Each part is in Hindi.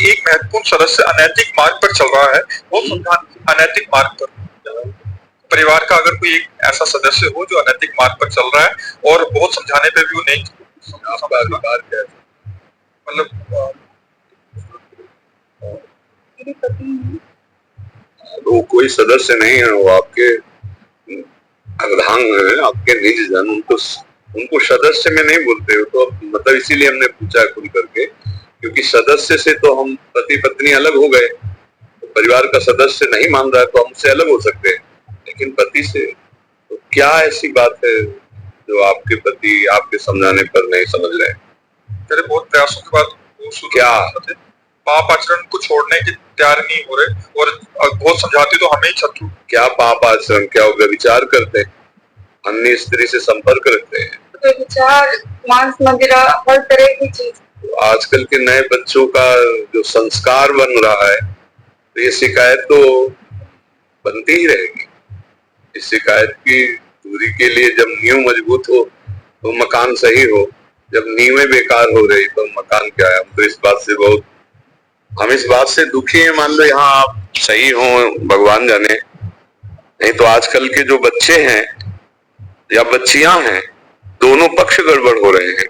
एक महत्वपूर्ण सदस्य अनैतिक मार्ग पर चल रहा है, वो समझाना अनैतिक मार्ग पर, परिवार का अगर कोई एक ऐसा सदस्य हो जो अनैतिक मार्ग पर चल रहा है और बहुत समझाने पे भी वो नहीं, आपका अधिकार क्या है? मतलब वो कोई सदस्य नहीं है, वो आपके अर्धांग है, आपके निज जन, उनको सदस्य में नहीं बोलते हो। तो मतलब इसीलिए हमने पूछा खुल करके, क्योंकि सदस्य से तो हम पति पत्नी अलग हो गए, तो परिवार का सदस्य नहीं मान रहा है तो हम उससे अलग हो सकते हैं, लेकिन पति से तो क्या ऐसी बात है जो आपके पति आपके समझाने पर नहीं समझ रहे? तेरे बहुत प्रयासों के बाद क्या पाप आचरण को छोड़ने की तैयार नहीं हो रहे, और बहुत समझाते तो हमें ही शत्रु। क्या पाप आचरण? क्या वो व्यभिचार करते हैं, अन्य स्त्री से संपर्क रखते हैं, व्यभिचार, मांस मदिरा, हर तरह की चीज। आजकल के नए बच्चों का जो संस्कार बन रहा है, तो ये शिकायत तो बनती ही रहेगी। इस शिकायत की दूरी के लिए जब नींव मजबूत हो तो मकान सही हो, जब नींवें बेकार हो रही तो मकान क्या है? हम इस बात से दुखी हैं। मान लो यहाँ आप सही हो, भगवान जाने, नहीं तो आजकल के जो बच्चे हैं या बच्चियां हैं, दोनों पक्ष गड़बड़ हो रहे हैं।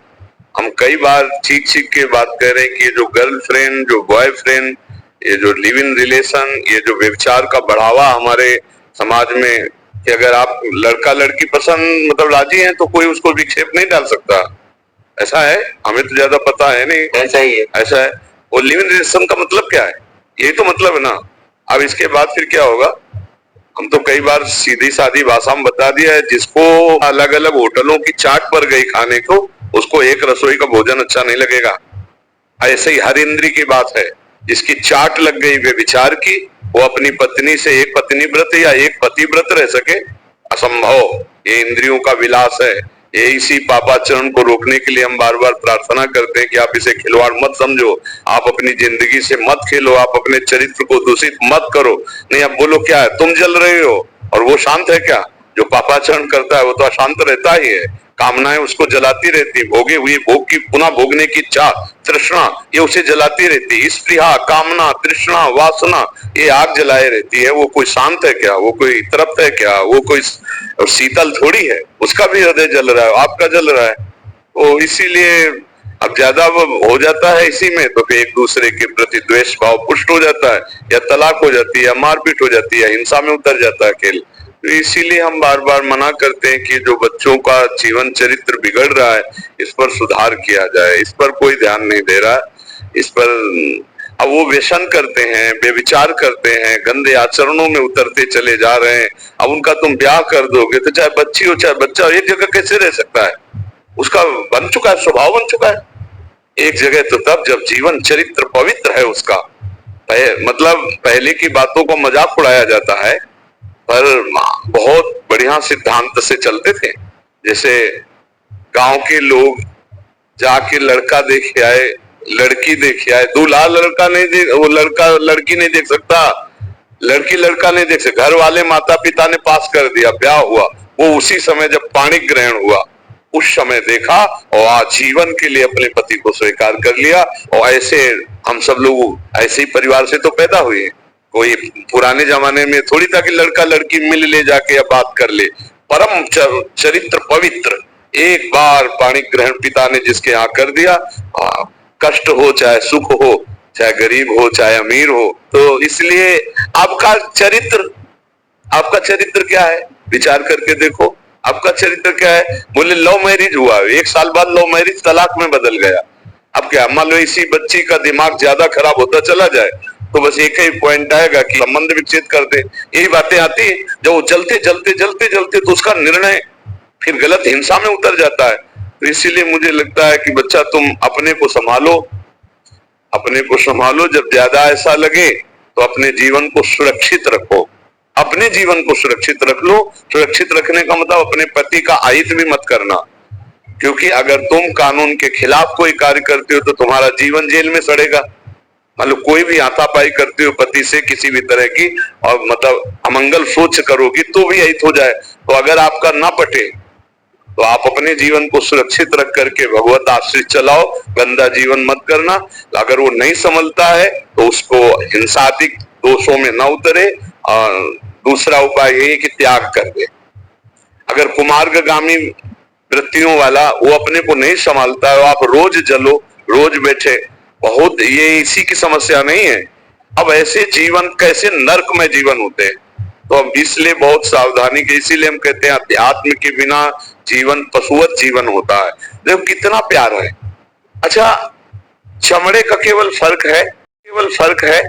हम कई बार चीख के बात कर रहे हैं कि ये जो गर्लफ्रेंड, जो बॉयफ्रेंड, ये जो लिव इन रिलेशन, ये जो व्यभिचार का बढ़ावा हमारे समाज में, कि अगर आप लड़का लड़की पसंद मतलब राजी हैं तो कोई उसको विक्षेप नहीं डाल सकता। ऐसा है, हमें तो ज्यादा पता है नहीं। ऐसा ही है, ऐसा है। और लिव इन रिलेशन का मतलब क्या है? यही तो मतलब है ना। अब इसके बाद फिर क्या होगा? हम तो कई बार सीधी सादी भाषा में बता दिया है, जिसको अलग अलग होटलों की चाट पर गई खाने को, उसको एक रसोई का भोजन अच्छा नहीं लगेगा। ऐसे ही हर इंद्री की बात है, जिसकी चाट लग गई व्यभिचार की, वो अपनी पत्नी से एक पत्नी व्रत या एक पति व्रत रह सके, असंभव। ये इंद्रियों का विलास है। ये इसी पापाचरण को रोकने के लिए हम बार बार प्रार्थना करते हैं कि आप इसे खिलवाड़ मत समझो, आप अपनी जिंदगी से मत खेलो, आप अपने चरित्र को दूषित मत करो। नहीं, अब बोलो क्या है? तुम जल रहे हो और वो शांत है क्या? जो पापाचरण करता है वो तो अशांत रहता ही है, कामनाएं उसको जलाती रहती, भोगे हुए भोग की पुनः भोगने की इच्छा, तृष्णा, ये उसे जलाती रहती। स्पृहा, कामना, तृष्णा, वासना, ये आग जलाए रहती है। वो कोई शांत है क्या? वो कोई तृप्त है क्या? वो कोई शीतल थोड़ी है। उसका भी हृदय जल रहा है, आपका जल रहा है। तो इसीलिए अब ज्यादा हो जाता है इसी में, तो फिर एक दूसरे के प्रति द्वेष भाव पुष्ट हो जाता है, या तलाक हो जाती है, या मारपीट हो जाती है, हिंसा में उतर जाता है खेल। तो इसीलिए हम बार बार मना करते हैं कि जो बच्चों का जीवन चरित्र बिगड़ रहा है, इस पर सुधार किया जाए। इस पर कोई ध्यान नहीं दे रहा है। इस पर अब वो व्यसन करते हैं, बेविचार करते हैं, गंदे आचरणों में उतरते चले जा रहे हैं। अब उनका तुम ब्याह कर दोगे तो चाहे बच्ची हो चाहे बच्चा हो, एक जगह कैसे रह सकता है? उसका बन चुका है, स्वभाव बन चुका है। एक जगह तो तब जब जीवन चरित्र पवित्र है उसका। मतलब पहले की बातों को मजाक उड़ाया जाता है, पर बहुत बढ़िया सिद्धांत से चलते थे। जैसे गांव के लोग जाके लड़का देख आए, लड़की देख आए, दूल्हा लड़का नहीं देख, वो लड़का लड़की नहीं देख सकता, लड़की लड़का नहीं देख सकता। घर वाले माता पिता ने पास कर दिया, ब्याह हुआ, वो उसी समय जब पाणी ग्रहण हुआ उस समय देखा और आजीवन के लिए अपने पति को स्वीकार कर लिया। और ऐसे हम सब लोग ऐसे ही परिवार से तो पैदा हुए। कोई पुराने जमाने में थोड़ी था कि लड़का लड़की मिल ले जाके या बात कर ले। परम चरित्र पवित्र, एक बार पाणी ग्रहण पिता ने जिसके यहाँ कर दिया, कष्ट हो चाहे सुख हो, चाहे गरीब हो चाहे अमीर हो। तो इसलिए आपका चरित्र क्या है? विचार करके देखो, आपका चरित्र क्या है? बोले लव मैरिज हुआ, 1 साल बाद लव मैरिज तलाक में बदल गया। अब क्या मान लो इसी बच्ची का दिमाग ज्यादा खराब होता चला जाए तो बस एक ही पॉइंट आएगा कि संबंध विच्छेद कर दे। यही बातें आती है। जब वो चलते तो उसका निर्णय फिर गलत हिंसा में उतर जाता है। तो इसीलिए मुझे लगता है कि बच्चा तुम अपने को संभालो। जब ज्यादा ऐसा लगे तो अपने जीवन को सुरक्षित रखो, अपने जीवन को सुरक्षित रख लो। सुरक्षित रखने का मतलब अपने पति का अहित भी मत करना, क्योंकि अगर तुम कानून के खिलाफ कोई कार्य करते हो तो तुम्हारा जीवन जेल में सड़ेगा। मतलब कोई भी हाथापाई करते हो पति से किसी भी तरह की, और मतलब अमंगल सोच करोगी तो भी अहित हो जाए। तो अगर आपका ना पटे तो आप अपने जीवन को सुरक्षित रख करके भगवत आश्रित चलाओ, गंदा जीवन मत करना। अगर वो नहीं संभलता है तो उसको हिंसात्मक दोषों में न उतरे। और दूसरा उपाय यही कि त्याग कर दे। अगर कुमार्गामी वृत्तियों वाला वो अपने को नहीं संभालता है, आप रोज जलो, रोज बैठे, बहुत ये इसी की समस्या नहीं है। अब ऐसे जीवन कैसे नरकमय जीवन होते हैं, तो अब इसलिए बहुत सावधानी के, इसीलिए हम कहते हैं अध्यात्म के बिना जीवन पशुवत जीवन होता है। देखो कितना प्यार है। अच्छा, चमड़े का केवल फर्क है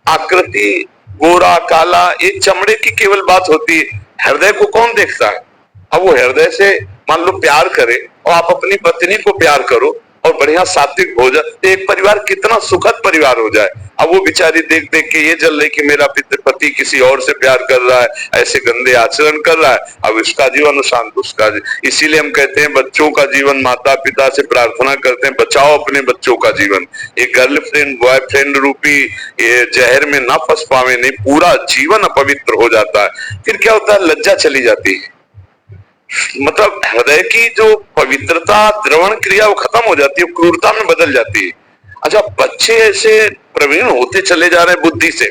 आकृति, गोरा काला, ये चमड़े की केवल बात होती है। हृदय को कौन देखता है? अब वो हृदय से मान लो प्यार करे और आप अपनी पत्नी को प्यार करो और बढ़िया सात्विक भोजन, तो एक परिवार कितना सुखद परिवार हो जाए। अब वो बेचारी देख देख के ये जल रही कि मेरा पति किसी और से प्यार कर रहा है, ऐसे गंदे आचरण कर रहा है, अब इसका जीवन शांत, उसका। इसीलिए हम कहते हैं बच्चों का जीवन, माता पिता से प्रार्थना करते हैं बचाओ अपने बच्चों का जीवन। एक गर्लफ्रेंड बॉयफ्रेंड रूपी ये जहर में ना फंस पावे, नहीं पूरा जीवन अपवित्र हो जाता है। फिर क्या होता है, लज्जा चली जाती है, मतलब हृदय की जो पवित्रता द्रवण क्रिया वो खत्म हो जाती है, क्रूरता में बदल जाती है। अच्छा, बच्चे ऐसे प्रवीण होते चले जा रहे हैं, बुद्धि से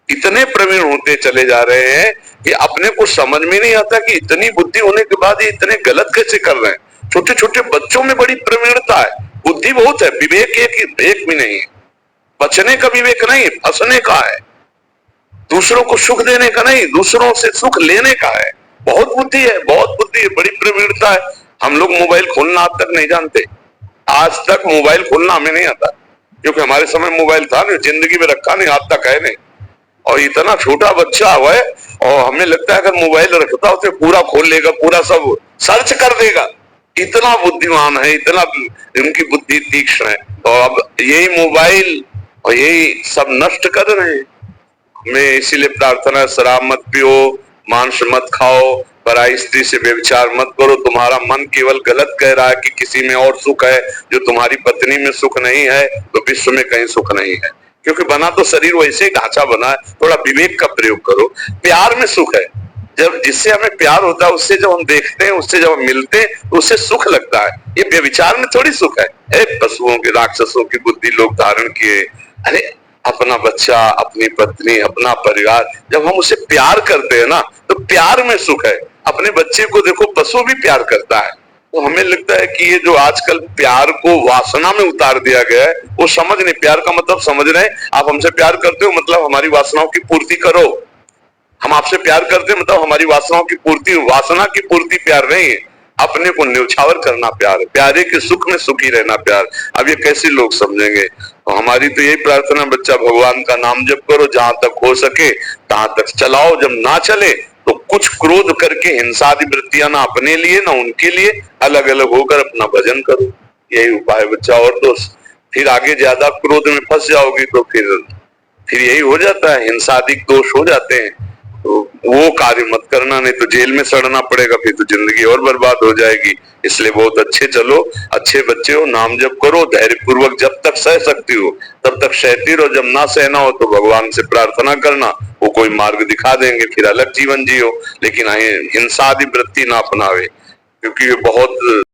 इतने प्रवीण होते चले जा रहे हैं कि अपने को समझ में नहीं आता कि इतनी बुद्धि होने के बाद ये इतने गलत कैसे कर रहे हैं। छोटे छोटे बच्चों में बड़ी प्रवीणता है, बुद्धि बहुत है, विवेक एक भी नहीं है, बचने का विवेक नहीं, फंसने का है, दूसरों को सुख देने का नहीं, दूसरों से सुख लेने का है। बहुत बुद्धि है, बड़ी प्रवीणता है। हम लोग मोबाइल खोलना आज तक नहीं जानते, आज तक मोबाइल खोलना हमें नहीं आता, क्योंकि हमारे समय मोबाइल था नहीं, जिंदगी में रखा नहीं, आज तक है नहीं। और इतना छोटा बच्चा हुआ है और हमें लगता है अगर मोबाइल रखता हो तो पूरा खोल लेगा, पूरा सब सर्च कर देगा, इतना बुद्धिमान है, इतना इनकी बुद्धि तीक्ष्ण है। और अब यही मोबाइल और यही सब नष्ट कर रहे हैं। मैं इसीलिए प्रार्थना, शराब मत पियो, मांस मत खाओ, पराई स्त्री से व्यभिचार मत करो। तुम्हारा मन केवल गलत कह रहा है कि किसी में और सुख है, जो तुम्हारी पत्नी में सुख नहीं है तो विश्व में कहीं सुख नहीं है, क्योंकि बना तो शरीर वैसे ढांचा बना है। थोड़ा विवेक का प्रयोग करो। प्यार में सुख है, जब जिससे हमें प्यार होता है उससे जब हम देखते हैं, उससे जब हम मिलते हैं तो उससे सुख लगता है। ये व्यभिचार में थोड़ी सुख है। पशुओं के, राक्षसों की बुद्धि लोग धारण किए। अरे अपना बच्चा, अपनी पत्नी, अपना परिवार, जब हम उसे प्यार करते हैं ना तो प्यार में सुख है। अपने बच्चे को देखो, पशु भी प्यार करता है। तो हमें लगता है कि ये जो आजकल प्यार को वासना में उतार दिया गया है, वो समझ नहीं, प्यार का मतलब समझ रहे हैं। आप हमसे प्यार करते हो मतलब हमारी वासनाओं की पूर्ति करो। हम आपसे प्यार करते हैं मतलब हमारी वासनाओं की पूर्ति, वासना की पूर्ति प्यार नहीं है। अपने को न्यौछावर करना प्यार है, प्यारे के सुख में सुखी रहना प्यार। अब ये कैसे लोग समझेंगे? तो हमारी तो यही प्रार्थना, बच्चा भगवान का नाम जप करो, जहां तक हो सके तहां तक चलाओ। जब ना चले तो कुछ क्रोध करके हिंसादी वृत्तियां ना अपने लिए ना उनके लिए, अलग अलग होकर अपना भजन करो। यही उपाय बच्चा। और तो फिर आगे ज्यादा क्रोध में फंस जाओगी तो फिर यही हो जाता है, हिंसादिक दोष हो जाते हैं। तो वो कार्य मत करना, नहीं तो जेल में सड़ना पड़ेगा, फिर तो जिंदगी और बर्बाद हो जाएगी। इसलिए बहुत अच्छे चलो, अच्छे बच्चे हो, नाम जप करो, धैर्य पूर्वक जब तक सह सकती हो तब तक सहती रहो। जब ना सहना हो तो भगवान से प्रार्थना करना, वो कोई मार्ग दिखा देंगे, फिर अलग जीवन जियो। लेकिन हिंसा आदि वृत्ति ना अपनावे, क्योंकि ये बहुत